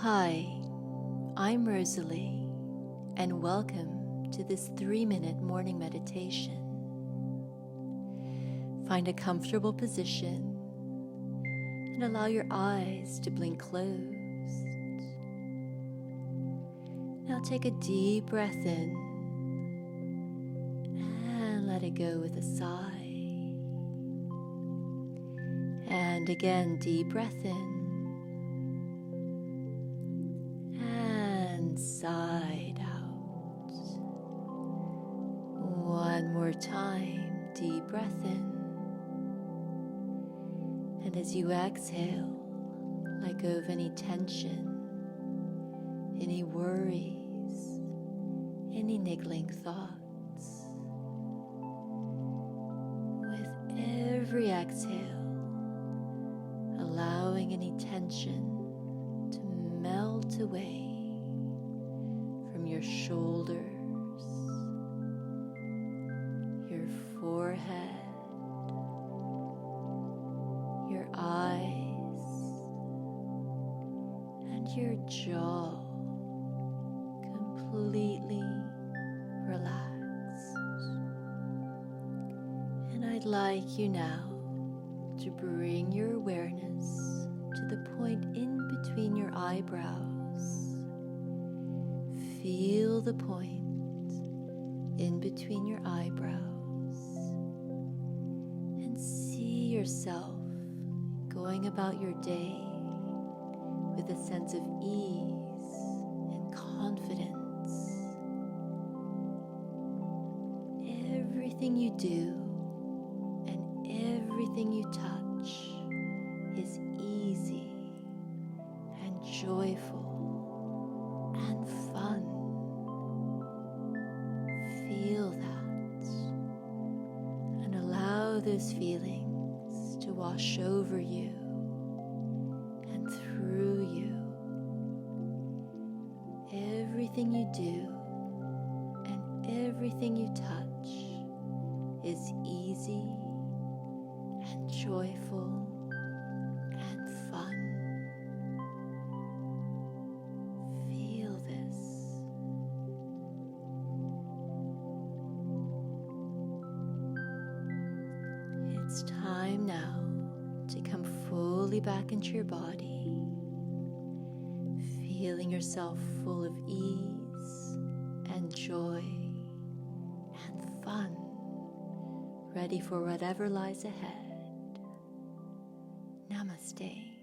Hi, I'm Rosalie, and welcome to this 3-minute morning meditation. Find a comfortable position and allow your eyes to blink closed. Now take a deep breath in and let it go with a sigh. And again, deep breath in. Side out. One more time, deep breath in. And as you exhale, let go of any tension, any worries, any niggling thoughts. With every exhale, allowing any tension to melt away from your shoulders, your forehead, your eyes, and your jaw completely relaxed. And I'd like you now to bring your awareness to the point in between your eyebrows. Feel the point in between your eyebrows and see yourself going about your day with a sense of ease and confidence. Everything you do and everything you touch is easy and joyful and fun. Feel that and allow those feelings to wash over you and through you. Everything you do and everything you touch is easy and joyful and fun. Feel this. It's time now to come fully back into your body, feeling yourself full of ease and joy and fun, ready for whatever lies ahead. Namaste.